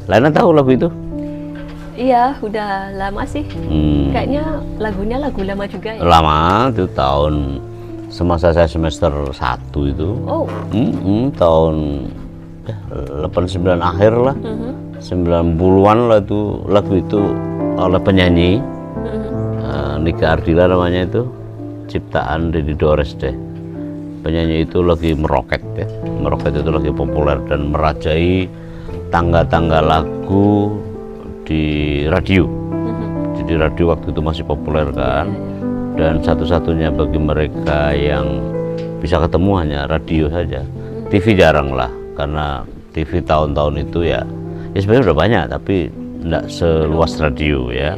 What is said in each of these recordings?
Lena tahu lagu itu? Iya, udah lama sih. Kayaknya lagunya lagu lama juga ya. Lama, itu tahun semasa saya semester 1 itu. Oh. Tahun 89 akhir lah. 90-an lah itu lagu itu oleh penyanyi Nika Ardila namanya itu, ciptaan Deddy Dores deh. Penyanyi itu lagi meroket ya. Meroket itu lagi populer dan merajai tangga-tangga lagu di radio. Jadi radio waktu itu masih populer kan. Dan satu-satunya bagi mereka yang bisa ketemu hanya radio saja. TV jarang lah, karena TV tahun-tahun itu ya sebenarnya udah banyak tapi tidak seluas radio ya.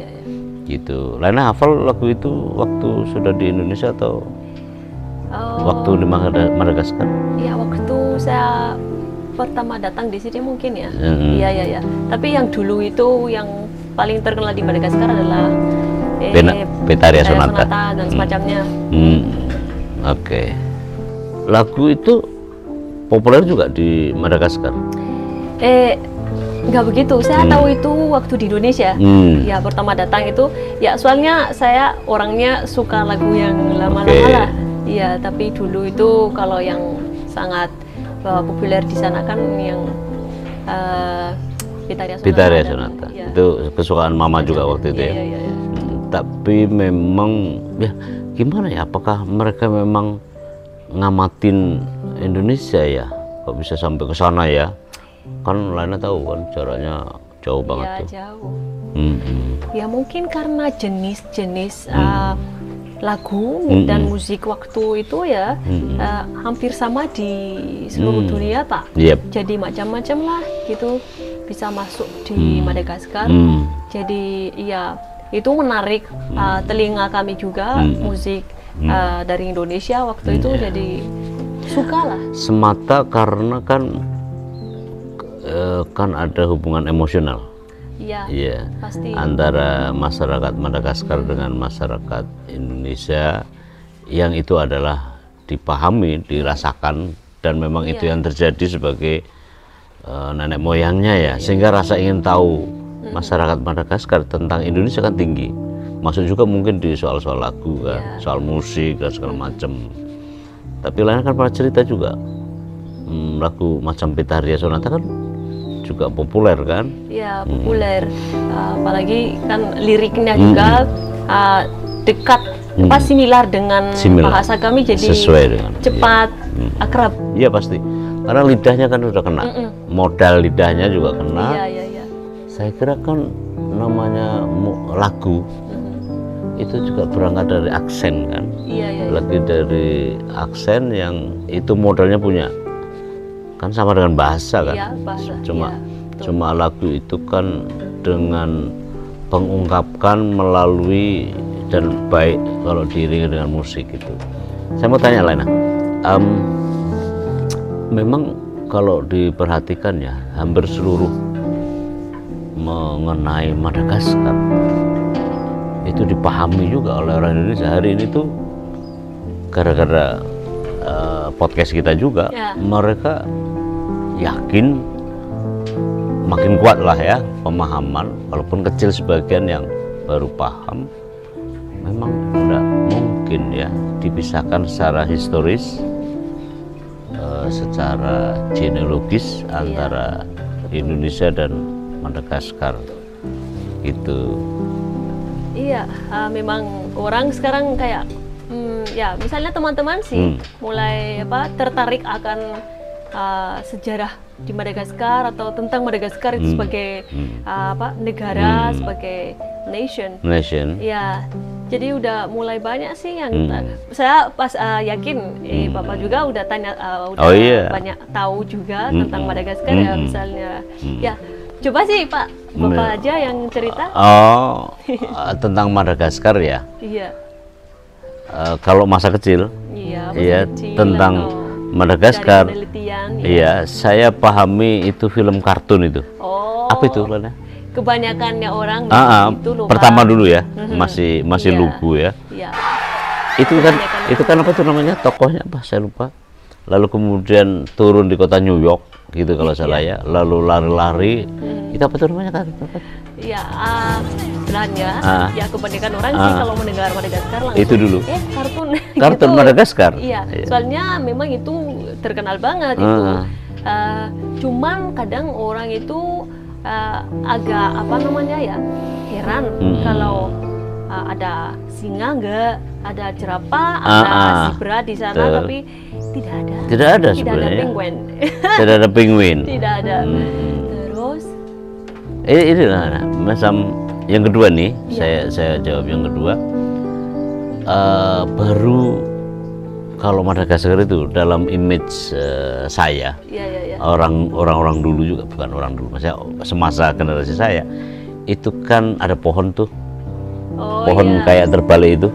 Gitu. Lena hafal lagu itu waktu sudah di Indonesia atau waktu di Madagaskar? Iya, waktu saya pertama datang di sini mungkin ya. Iya. Tapi yang dulu itu yang paling terkenal di Madagaskar adalah Betaria Sonata dan semacamnya. Oke. Lagu itu populer juga di Madagaskar? Nggak begitu. Saya tahu itu waktu di Indonesia. Ya, pertama datang itu ya, soalnya saya orangnya suka lagu yang lama-lama lah. Iya, tapi dulu itu kalau yang sangat populer di sana kan yang Betaria Sonata. Ya. Itu kesukaan mama juga waktu itu ya. Tapi memang ya gimana ya, apakah mereka memang ngamatin Indonesia ya, kok bisa sampai ke sana ya? Kan Lena tahu kan caranya jauh banget tuh. Jauh. Ya mungkin karena jenis-jenis lagu dan musik waktu itu ya hampir sama di seluruh dunia Pak. Jadi macam-macam lah gitu bisa masuk di Madagaskar. Jadi ya itu menarik telinga kami juga, musik dari Indonesia waktu itu. Jadi suka lah. Semata karena kan ada hubungan emosional. Iya, pasti. Antara masyarakat Madagaskar dengan masyarakat Indonesia, yang itu adalah dipahami, dirasakan, dan memang itu yang terjadi sebagai nenek moyangnya ya. Sehingga rasa ingin tahu masyarakat Madagaskar tentang Indonesia kan tinggi. Maksud juga mungkin di soal-soal lagu kan, soal musik dan segala macam. Tapi lain kan pernah cerita juga, lagu macam Betaria Sonata kan juga populer kan? Iya, populer. Apalagi kan liriknya juga dekat, similar dengan bahasa kami, jadi sesuai dengan cepat, akrab. Iya pasti, karena lidahnya kan udah kena, modal lidahnya juga kena. Iya. Saya kira kan namanya lagu itu juga berangkat dari aksen kan? Iya. Lagi dari aksen yang itu modalnya punya. Kan sama dengan bahasa kan, bahasa, cuma lagu itu kan dengan mengungkapkan melalui dan baik kalau diiringi dengan musik itu. Saya mau tanya Lena, memang kalau diperhatikan ya hampir seluruh mengenai Madagaskar itu dipahami juga oleh orang Indonesia. Hari ini tuh gara-gara podcast kita juga, mereka yakin makin kuat lah ya pemahaman, walaupun kecil sebagian yang baru paham. Memang tidak mungkin ya dipisahkan secara historis, secara genealogis antara Indonesia dan Madagaskar gitu. Iya, memang orang sekarang kayak ya misalnya teman-teman sih mulai tertarik akan sejarah di Madagaskar atau tentang Madagaskar itu sebagai negara, sebagai nation. Ya, jadi udah mulai banyak sih yang saya pas yakin Bapak juga udah tanya, banyak tahu juga tentang Madagaskar ya misalnya. Ya, coba sih Pak, Bapak aja yang cerita. Tentang Madagaskar ya. Iya. Kalau masa kecil, tentang Madagaskar, iya, saya pahami itu film kartun itu. Apa itu, Lena? Kebanyakannya orang itu lupa. Pertama dulu ya, masih lugu ya. Iya. Itu kan apa tuh namanya, tokohnya apa? Saya lupa. lalu kemudian turun di kota New York gitu kalau salah ya, lalu lari-lari. Itu apa tuh namanya kan? Ya, sebenarnya ya kebanyakan orang sih kalau mendengar Madagaskar langsung itu dulu. Kartun gitu. Madagaskar. Iya, soalnya memang itu terkenal banget itu. Cuman kadang orang itu agak apa namanya ya, heran kalau ada singa enggak, ada jerapah, ada zebra di sana, tapi tidak ada. Tidak ada sebenarnya. Tidak ada penguin. Tidak ada penguin. Tidak ada. Terus ini lah macam yang kedua nih, saya jawab yang kedua. Baru kalau Madagaskar itu dalam image saya, orang-orang dulu juga, bukan orang dulu, maksudnya semasa generasi saya, itu kan ada pohon tuh, pohon kayak terbalik itu,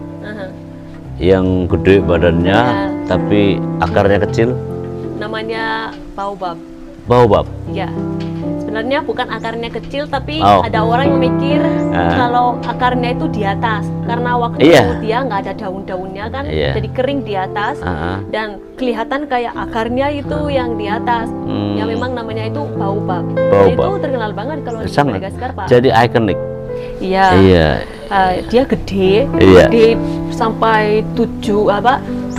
yang gede badannya, tapi akarnya kecil. Namanya baobab. Baobab. Iya. Sebenarnya bukan akarnya kecil, tapi ada orang yang mikir kalau akarnya itu di atas, karena waktu dia nggak ada daun-daunnya kan, jadi kering di atas, dan kelihatan kayak akarnya itu yang di atas. Ya memang namanya itu baobab. Itu terkenal banget kalau di Madagaskar, Pak. Jadi ikonik. Iya. Dia gede, gede sampai 27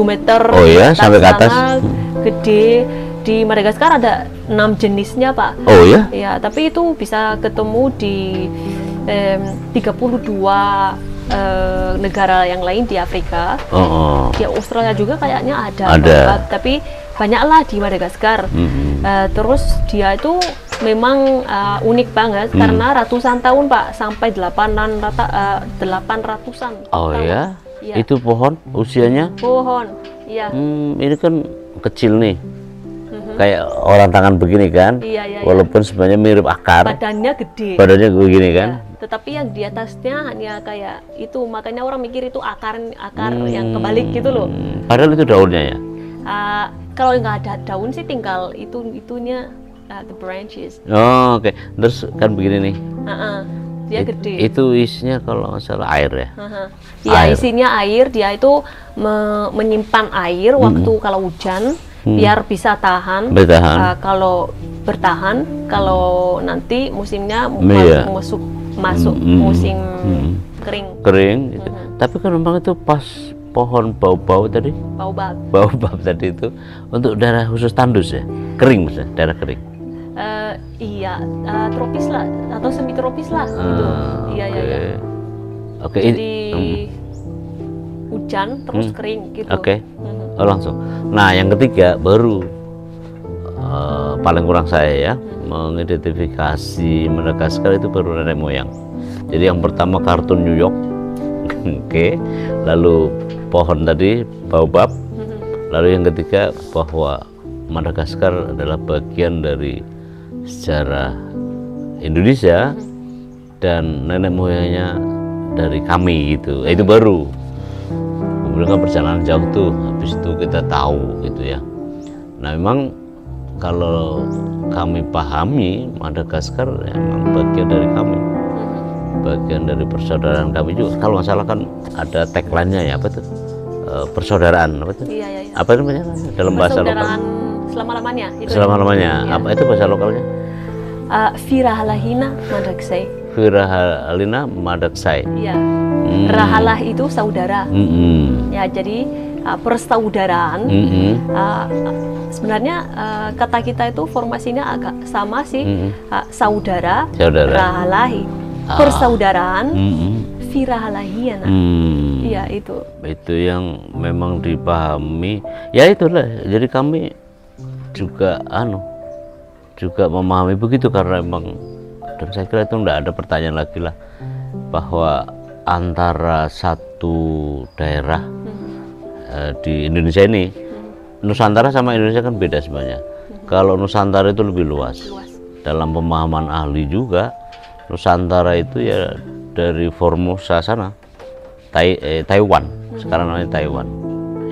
meter. Oh ya, sampai ke atas. Gede. Di Madagaskar ada 6 jenisnya, Pak. Oh ya? Ya, tapi itu bisa ketemu di 32 negara yang lain di Afrika. Di Australia juga kayaknya ada. Tapi banyaklah di Madagaskar. Terus dia itu memang unik banget karena ratusan tahun, Pak, sampai 800-an. Oh ya? Itu pohon usianya? Pohon, iya. Ini kan kecil nih. Kayak orang tangan begini kan, walaupun sebenarnya mirip akar, badannya gede, begini kan, tetapi yang di atasnya hanya kayak itu, makanya orang mikir itu akar yang kebalik gitu loh. Padahal itu daunnya ya. Kalau nggak ada daun sih tinggal itunya the branches. Oke. Terus kan begini nih, dia gede. Itu isinya kalau nggak salah air ya. Isinya air. Dia itu menyimpan air waktu kalau hujan. Biar bisa tahan. Kalau bertahan, kalau nanti musimnya masuk musim kering gitu. Tapi kan memang itu pas pohon baobab tadi itu untuk daerah khusus tandus ya, kering maksudnya, daerah kering. Tropis lah atau semi tropis lah gitu. Oke. Jadi hujan terus kering gitu. Langsung. Nah, yang ketiga baru paling kurang saya ya mengidentifikasi Madagaskar itu baru nenek moyang. Jadi yang pertama kartun New York, lalu pohon tadi baobab, lalu yang ketiga bahwa Madagaskar adalah bagian dari sejarah Indonesia dan nenek moyangnya dari kami gitu. Itu baru. Kemudian kan perjalanan jauh tuh, habis itu kita tahu gitu ya. Nah memang kalau kami pahami Madagaskar memang bagian dari kami, bagian dari persaudaraan kami juga. Kalau nggak salah kan ada tagline-nya ya, apa tuh, persaudaraan apa tuh? Apa itu namanya dalam bahasa lokal? Selama-lamanya. Selama-lamanya. Apa itu bahasa lokalnya? Virahalahina Madagsai. Virahalina Madagsai. Iya. Rahalah itu saudara. Ya, jadi persaudaraan. Sebenarnya kata kita itu formasinya agak sama sih. Saudara. Rahalahi. Persaudaraan. Virahalahiyana. Iya, itu. Itu yang memang dipahami. Ya itulah. Jadi kami juga juga memahami begitu karena memang, dan saya kira itu tidak ada pertanyaan lagi lah bahwa antara satu daerah di Indonesia ini, Nusantara sama Indonesia kan beda sebenarnya. Kalau Nusantara itu lebih luas. Dalam pemahaman ahli juga, Nusantara itu ya dari Formosa sana, Taiwan, sekarang namanya Taiwan,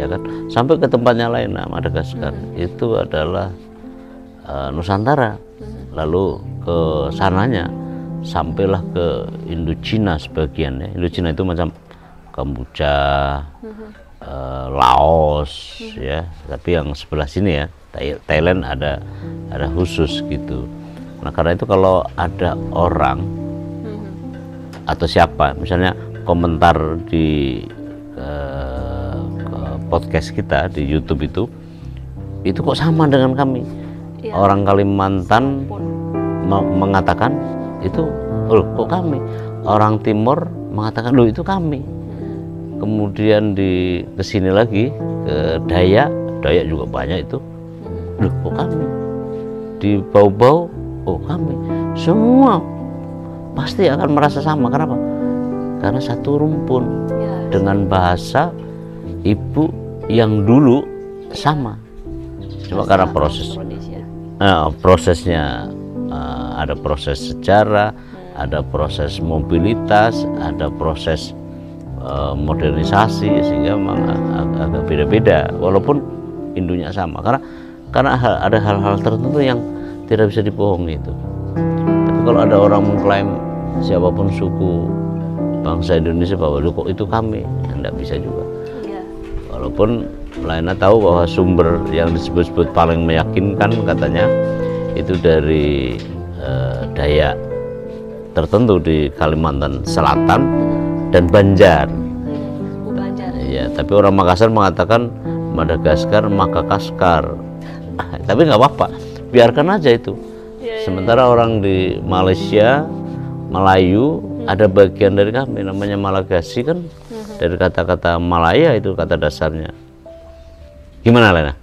ya kan, sampai ke tempatnya lain. Nah, Madagaskar itu adalah Nusantara. Lalu ke sananya sampailah ke Indochina sebagian ya. Indochina itu macam Kamboja, Laos ya, tapi yang sebelah sini ya, Thailand ada khusus gitu. Nah karena itu kalau ada orang atau siapa misalnya komentar di podcast kita di YouTube itu kok sama dengan kami ya. Orang Kalimantan mengatakan itu kok kami, orang Timur mengatakan loh itu kami. Kemudian di kesini lagi ke Dayak juga banyak itu loh kok kami. Di Bau-Bau kami. Semua pasti akan merasa sama. Kenapa? Karena satu rumpun ya, dengan bahasa ibu yang dulu sama. Cuma karena prosesnya ada proses sejarah, ada proses mobilitas, ada proses modernisasi, sehingga memang agak beda-beda walaupun indunya sama. Karena ada hal-hal tertentu yang tidak bisa dibohongi itu. Tapi kalau ada orang mengklaim siapapun suku bangsa Indonesia bahwa kok itu kami, tidak bisa juga. Ya. Walaupun Laina tahu bahwa sumber yang disebut-sebut paling meyakinkan katanya itu dari Dayak tertentu di Kalimantan Selatan dan Banjar. Ya, tapi orang Makassar mengatakan Madagaskar, Makakaskar. Tapi nggak apa-apa, biarkan aja itu. Sementara orang di Malaysia, Melayu, ada bagian dari kami namanya Malagasy kan, dari kata-kata Malaya itu kata dasarnya. Gimana Lena?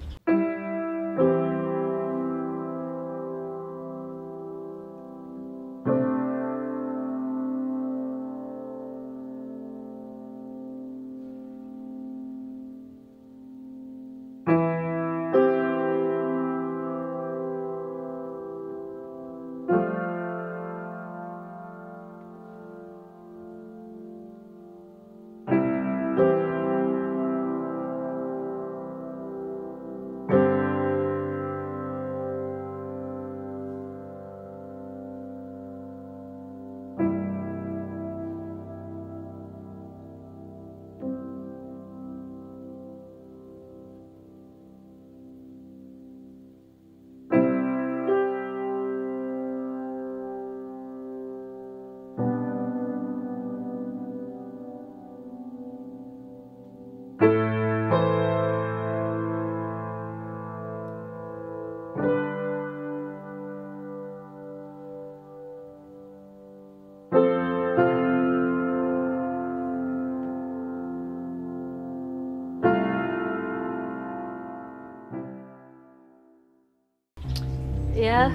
Ya,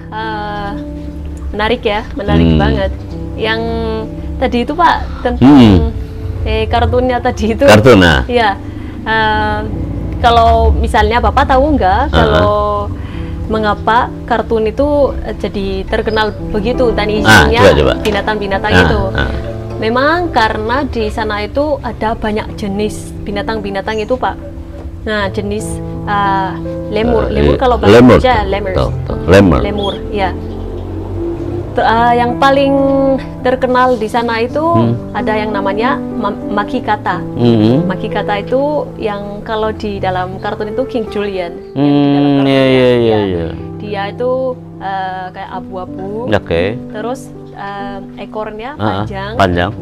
menarik banget. Yang tadi itu Pak tentang kartunnya tadi itu. Kartun, ya. Kalau misalnya Bapak tahu nggak kalau mengapa kartun itu jadi terkenal begitu dan isinya binatang-binatang itu? Memang karena di sana itu ada banyak jenis binatang-binatang itu Pak. Nah, jenis lemur kalau bahasa Indonesia lemur ya. Yang paling terkenal di sana itu ada yang namanya Makikata. Makikata itu yang kalau di dalam kartun itu King Julian. Dia itu kayak abu-abu. Terus ekornya panjang.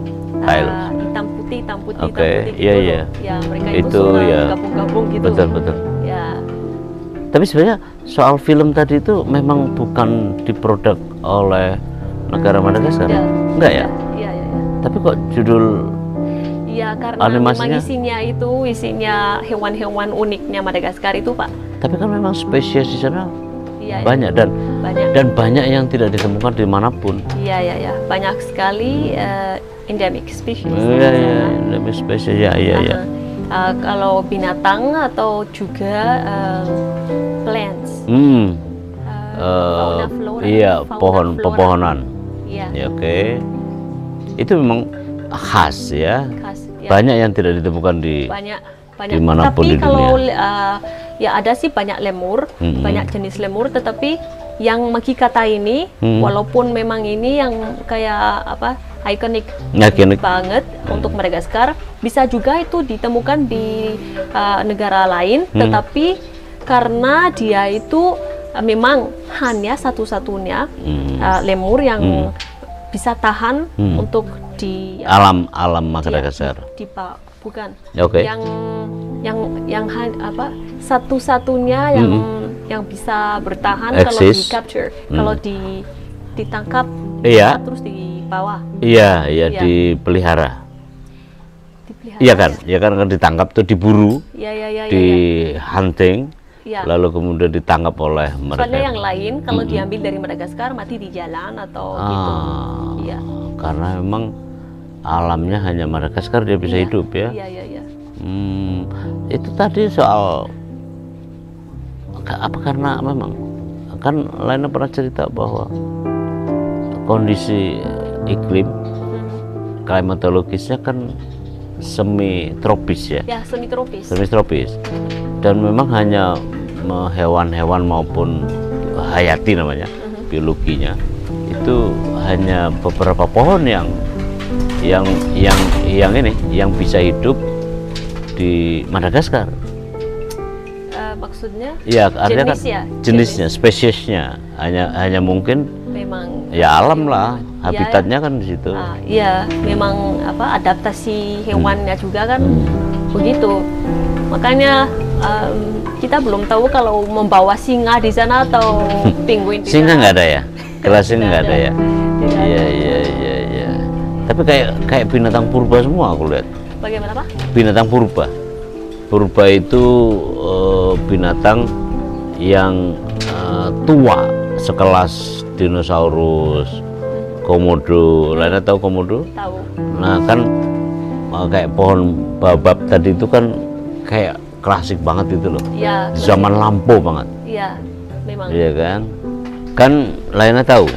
Hitam putih gitu. Ya, mereka itu gabung-gabung gitu. Betul. Ya. Tapi sebenarnya soal film tadi itu memang bukan diproduk oleh negara Madagaskar, enggak ya? Iya. Tapi kok judul karena animasinya memang isinya hewan-hewan uniknya Madagaskar itu Pak. Tapi kan memang spesies di sana banyak dan banyak yang tidak ditemukan dimanapun. Iya. Banyak sekali endemic species. Endemic species ya. Kalau binatang atau juga plants. Fauna, flora, pepohonan. Ya, oke. Itu memang khas ya. Banyak yang tidak ditemukan di dimanapun di dunia. Tapi kalau ada sih banyak lemur, banyak jenis lemur, tetapi yang Makikata ini, walaupun memang ini yang kayak ikonik Ikonik. banget untuk Madagaskar. Bisa juga itu ditemukan di negara lain, tetapi karena dia itu memang hanya satu-satunya lemur yang bisa tahan untuk di alam Madagaskar. Bukan. Oke. Yang apa? Satu-satunya yang bisa bertahan kalau di capture, kalau ditangkap, iya, terus dibawa. Iya, dipelihara. Iya kan, kan ditangkap tuh, diburu, di hunting. Ya. Lalu kemudian ditangkap oleh mereka. Soalnya yang lain kalau diambil dari Madagaskar mati di jalan atau gitu. Iya. Karena memang alamnya hanya Madagaskar dia bisa hidup ya. Iya. Itu tadi soal apa, karena memang kan Laina pernah cerita bahwa kondisi iklim klimatologisnya kan semi tropis ya. Ya, semi tropis. Dan memang hanya hewan-hewan maupun hayati namanya, biologinya itu hanya beberapa pohon yang bisa hidup di Madagaskar. Maksudnya? Ya, artinya jenisnya, spesiesnya hanya mungkin memang ya alam lah, habitatnya kan di situ. Iya, memang adaptasi hewannya juga kan begitu. Makanya kita belum tahu kalau membawa singa di sana atau penguin di sana. Singa nggak ada ya? Kelas singa nggak ada ya? Iya. Tapi kayak binatang purba semua aku lihat. Bagaimana Pak? Binatang purba. Purba itu binatang yang tua, sekelas dinosaurus, komodo. Lainnya tahu komodo? Tahu. Nah kan kayak pohon baobab tadi itu kan kayak klasik banget itu loh. Iya. Zaman lampau banget. Iya, memang. Iya kan? Kan Laina tahu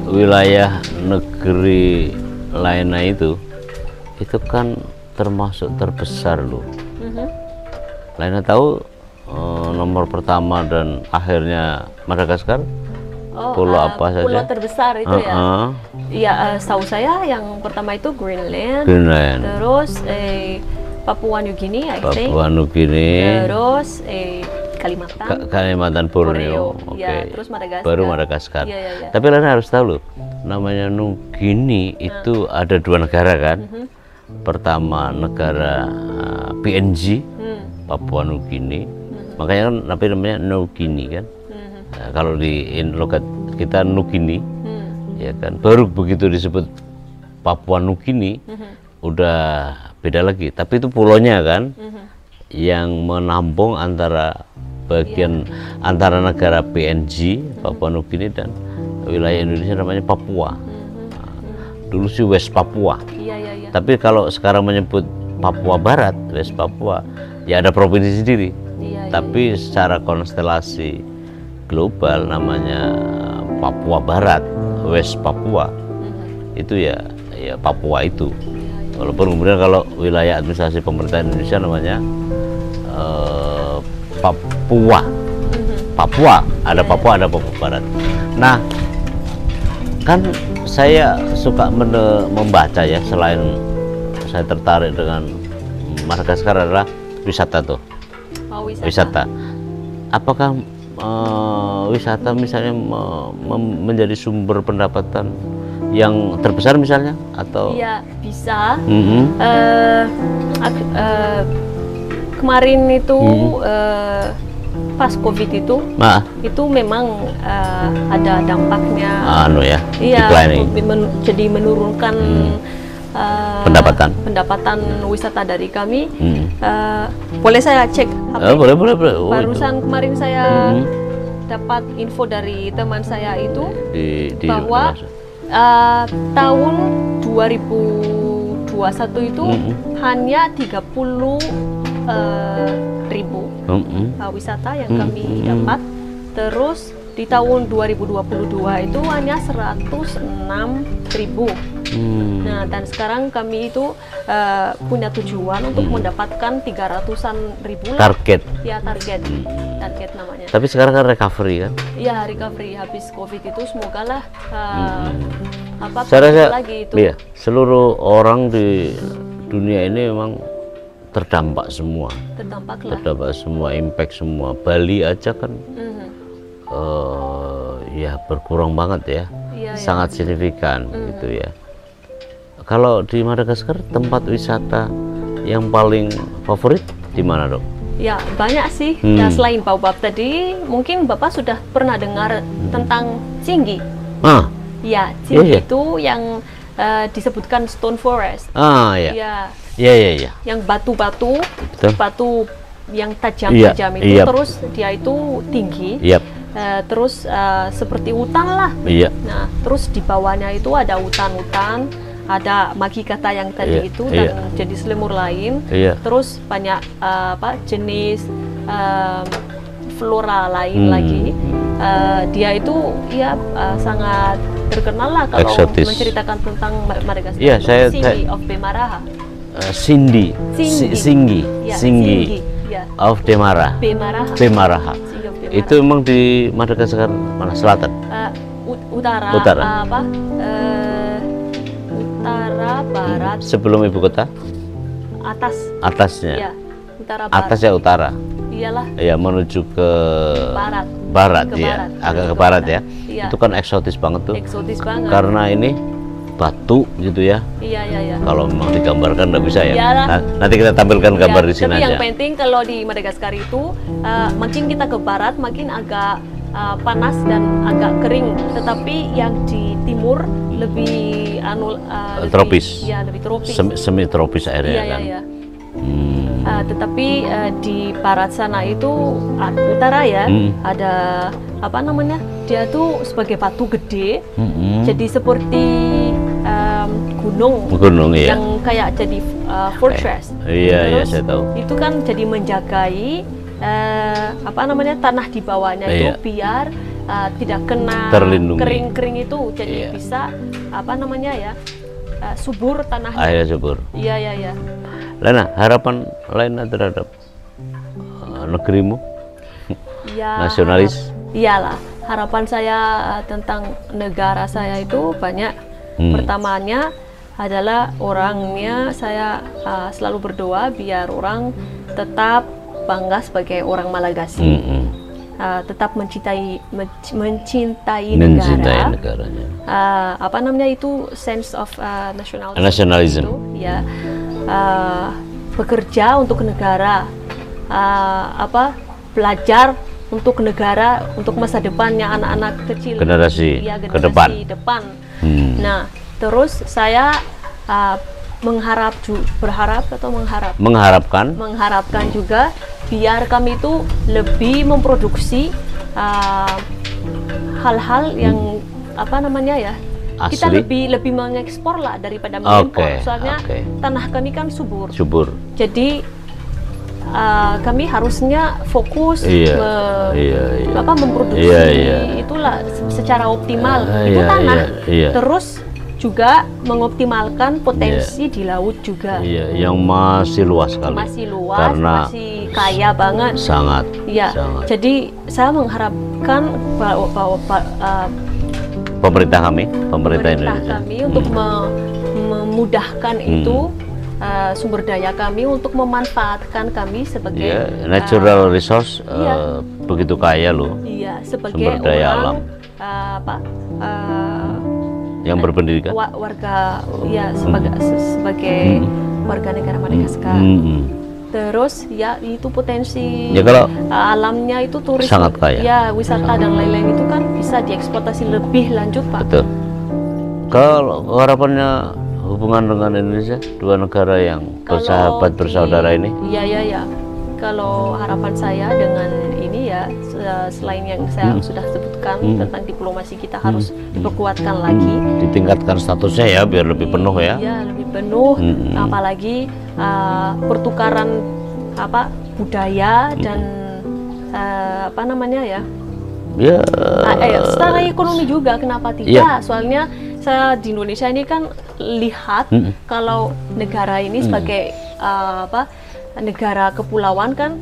wilayah negeri Laina itu kan termasuk terbesar loh. Laina tahu nomor pertama dan akhirnya Madagaskar? Pulau apa saja? Pulau terbesar itu ya? Iya, setahu saya yang pertama itu Greenland. Terus Papua New Guinea, Papua New Guinea. Terus Kalimantan Borneo. Ya, terus Madagaskar. Baru Madagaskar. Ya. Tapi Laina harus tahu loh, namanya New Guinea itu ada 2 negara kan? Pertama negara PNG, Papua New Guinea. Makanya kan namanya New Guinea kan? Nah, kalau di logat kita New Guinea, ya kan. Baru begitu disebut Papua New Guinea, udah beda lagi. Tapi itu pulaunya kan, yang menampung antara bagian antara negara PNG, Papua New Guinea, dan wilayah Indonesia namanya Papua. Dulu sih West Papua. Iya. Tapi kalau sekarang menyebut Papua Barat, West Papua, ya ada provinsi sendiri. Tapi secara konstelasi global namanya Papua Barat, West Papua. Itu ya Papua itu. Walaupun kemudian kalau wilayah administrasi pemerintahan Indonesia namanya Papua, ada Papua Barat. Nah, kan saya suka membaca ya, selain saya tertarik dengan Madagaskar adalah wisata tuh. Wisata. Apakah wisata misalnya menjadi sumber pendapatan yang terbesar misalnya atau? Iya, bisa. Kemarin itu pas COVID itu memang ada dampaknya. Iya, jadi menurunkan pendapatan wisata dari kami. Boleh saya cek HP? Boleh. Barusan kemarin saya dapat info dari teman saya itu bahwa tahun 2021 itu hanya 30.000 wisata yang kami dapat. Terus di tahun 2022 itu hanya 106.000. Nah, dan sekarang kami itu punya tujuan untuk mendapatkan 300-an ribu lah. Target namanya. Tapi sekarang kan recovery kan? Iya, recovery habis COVID itu semoga lah Saya rasa lagi itu. iya, seluruh orang di dunia ini memang terdampak semua. Terdampak lah. Terdampak semua, impact semua. Bali aja kan ya berkurang banget ya. Iya, sangat signifikan gitu ya. Kalau di Madagaskar tempat wisata yang paling favorit di mana, Dok? Ya banyak sih. Nah, selain Baobab tadi, mungkin Bapak sudah pernah dengar tentang Cinggi. Ah, Ya, Cinggi iya. itu yang disebutkan Stone Forest. ah ya, Ya, ya. yang batu-batu, Betul. batu yang tajam-tajam Iya, itu, iya. terus dia itu tinggi. Yap, Terus seperti hutan lah. iya, Nah, terus di bawahnya itu ada hutan-hutan, ada magikata yang tadi Iya, itu iya. dan jenis lemur lain. iya. Terus banyak jenis flora lain lagi. Dia itu ya sangat terkenal lah kalau Eksotis. menceritakan tentang Madagaskar. Iya, saya- Cinggi of Bemaraha. Singgi, Singgi. Singgi, Ya, Singgi Ya, of Demara, Bemaraha. Bemaraha. Singgi of Bemaraha. Itu memang di Madagaskar mana selatan? Utara. Utara. Utara barat Sebelum ibu kota, atas. atasnya, Ya, utara barat. atas ya utara, Iyalah, ya menuju ke barat. barat Ke ya, barat, agak menuju ke ke barat barat. ya. Iya. Itu kan eksotis banget tuh, Eksotis banget. karena ini batu gitu ya. Iya. Kalau memang digambarkan nggak bisa ya. Iyalah. Nanti kita tampilkan gambar Ya, di sini tapi yang aja. penting kalau di Madagaskar itu makin kita ke barat makin agak panas dan agak kering. Tetapi yang di timur lebih lebih- Tropis. Ya, lebih tropis. Semi tropis airnya kan. Iya. Hmm. Tetapi di barat sana itu utara ya, ada apa namanya? Dia tuh sebagai batu gede. Mm-mm. Jadi seperti gunung Gunung ya. yang kayak jadi fortress. Iya, Terus saya tahu. itu kan jadi menjagai apa namanya tanah di bawahnya itu Iya. biar tidak kena Terlindungi. kering-kering itu, jadi Iya. bisa apa namanya ya subur tanahnya. Akhirnya subur. Iya. Lena, harapan lainnya terhadap negerimu? Ya, Nasionalis? Iyalah, harapan saya tentang negara saya itu banyak. Pertamanya adalah orangnya saya selalu berdoa biar orang tetap bangga sebagai orang Malagasy, Mm-mm. tetap mencintai Mencintai negara. negaranya. Apa namanya itu sense of nationalism. Nationalism. Itu, ya, bekerja untuk negara, belajar untuk negara, untuk masa depannya anak-anak kecil, Generasi ya, ke depan. depan. Hmm. Nah, terus saya mengharapkan juga biar kami itu lebih memproduksi hal-hal yang apa namanya ya, kita Asli. lebih mengekspor lah daripada mengimpor. Oke, Soalnya oke. tanah kami kan subur. Jadi Kami harusnya fokus Iya, memproduksi Iya. itulah secara optimal itu Iya, tanah. iya. Terus juga mengoptimalkan potensi di laut juga. iya, yang masih luas sekali. Masih luas, Karena masih kaya banget. sangat. Ya, sangat. jadi saya mengharapkan bahwa Pemerintah pemerintah Indonesia. kami untuk memudahkan itu sumber daya kami untuk memanfaatkan kami sebagai Ya, natural resource iya. begitu kaya loh, iya, sebagai sumber daya orang alam. Yang berpendidikan. warga ya sebagai warga negara Madagaskar. Terus ya itu potensi Ya, kalau alamnya itu turis sangat kaya. ya, wisata dan lain-lain itu kan bisa dieksploitasi lebih lanjut, Pak. Betul. Kalau harapannya hubungan dengan Indonesia, dua negara yang bersahabat bersaudara ini? Iya. Kalau harapan saya dengan ini ya, selain yang saya sudah sebutkan tentang diplomasi, kita harus diperkuatkan lagi. Ditingkatkan statusnya ya, biar lebih penuh ya. Iya, lebih penuh. Apalagi pertukaran budaya dan apa namanya ya? Ya. Secara ekonomi juga, kenapa tidak? Iya. Soalnya saya di Indonesia ini kan lihat kalau negara ini sebagai negara kepulauan kan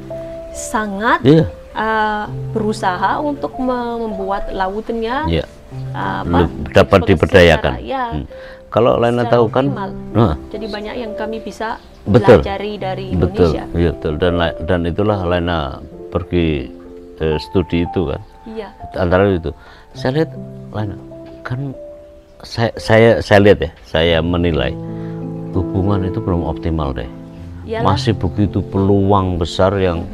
sangat Iya. berusaha untuk membuat lautnya dapat diberdayakan. Ya, Kalau Lena tahu kan, jadi banyak yang kami bisa betul, pelajari dari Indonesia. Betul. Dan itulah Lena pergi studi itu kan. Iya. Antara itu, saya lihat Lena kan, saya lihat ya, saya menilai hubungan itu belum optimal deh. Yalah. Masih begitu peluang besar yang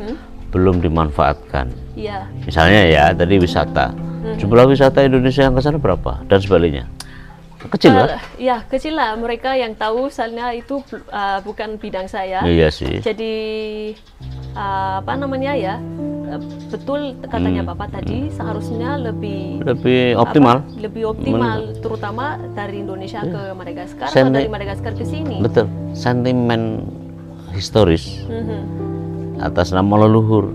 belum dimanfaatkan. Iya. Misalnya ya tadi wisata, jumlah wisata Indonesia yang ke sana berapa dan sebaliknya? Kecil lah. Ya kecil lah, mereka yang tahu soalnya itu bukan bidang saya. Iya sih. Jadi apa namanya ya, betul katanya Bapak tadi, seharusnya lebih optimal. Lebih optimal, terutama dari Indonesia ke Madagaskar atau dari Madagaskar ke sini. Betul. Sentimen historis atas nama leluhur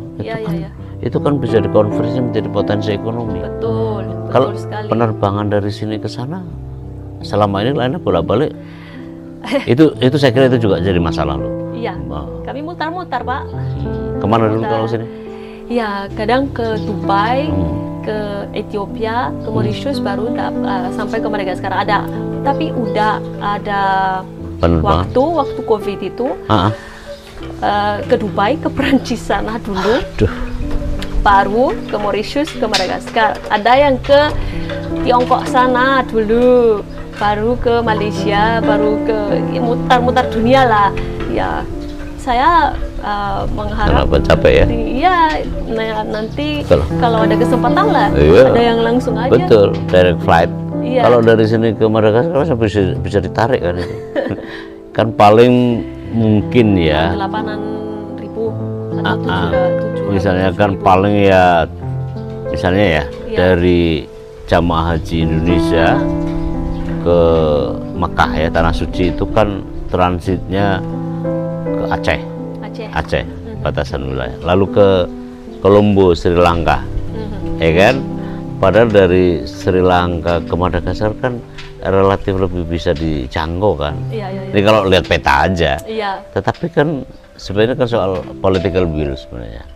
itu kan bisa dikonversi menjadi potensi ekonomi. Betul Kalau sekali. Penerbangan dari sini ke sana selama ini Lena bolak-balik itu saya kira itu juga jadi masalah loh. Iya. Kami mutar-mutar Pak. Kemana dulu kalau sini? Ya kadang ke Dubai, ke Ethiopia, ke Mauritius, baru sampai ke Madagaskar ada. Tapi udah ada waktu COVID itu ke Dubai, ke Perancis sana dulu. Baru ke Mauritius, ke Madagaskar. Ada yang ke Tiongkok sana dulu, baru ke Malaysia, baru ke mutar-mutar dunia lah. Ya, saya mengharap capek ya. Iya, nanti kalau ada kesempatan lah, ada yang langsung aja. Betul, direct flight. Iya. Kalau dari sini ke Madagaskar bisa ditarik kan itu. Kan paling mungkin ya 8.000 atau 7.000. Misalnya kan paling ya, misalnya ya dari jamaah haji Indonesia ke Mekah ya, Tanah Suci itu kan transitnya ke Aceh, batasan wilayah, lalu ke Colombo, Sri Lanka, ya kan? Padahal dari Sri Lanka ke Madagaskar kan relatif lebih bisa dijangkau kan. Ini kalau lihat peta aja. Tetapi kan sebenarnya kan soal political will sebenarnya.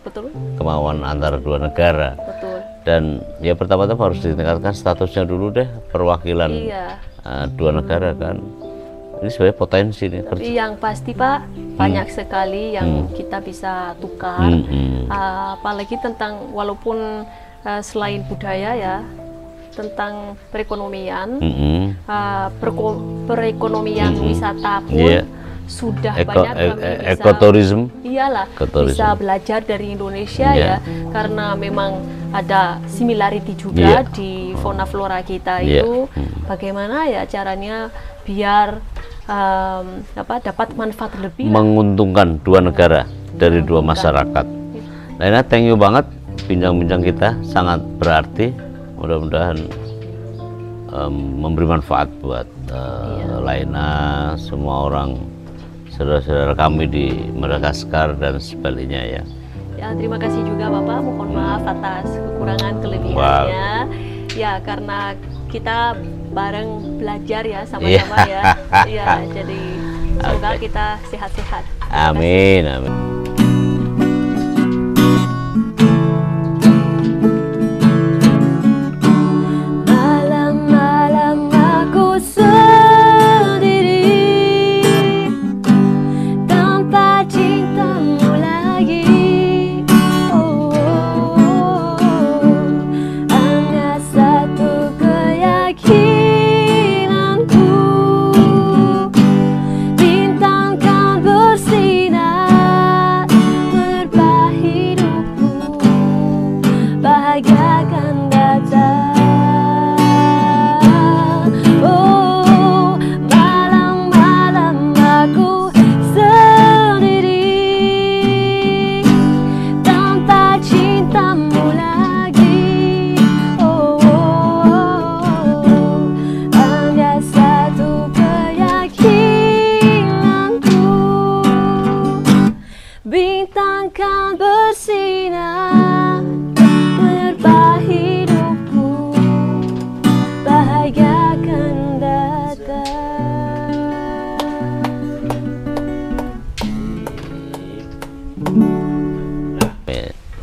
Betul. Kemauan antara dua negara. Betul. Dan ya pertama-tama harus ditingkatkan statusnya dulu deh, perwakilan dua negara kan. Ini sebenarnya potensi nih. Tapi yang pasti Pak, banyak sekali yang kita bisa tukar. Apalagi tentang, walaupun selain budaya ya, tentang perekonomian, perekonomian wisata pun sudah banyak kami bisa, ekoturism, bisa belajar dari Indonesia ya, karena memang ada similarity juga di fauna flora kita itu. Bagaimana ya caranya biar dapat manfaat lebih, menguntungkan dua negara dari dua masyarakat. Lena, thank you banget, bincang-bincang kita sangat berarti. Mudah-mudahan memberi manfaat buat Lena, semua orang, saudara-saudara kami di Madagaskar dan sebaliknya ya. Ya, terima kasih juga Bapak, mohon maaf atas kekurangan kelebihannya. Ya, karena kita bareng belajar ya, sama-sama ya. Ya, jadi semoga kita sehat-sehat. Amin, amin.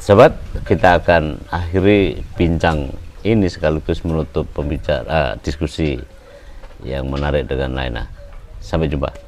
Sobat, kita akan akhiri bincang ini sekaligus menutup diskusi yang menarik dengan Laina. Sampai jumpa.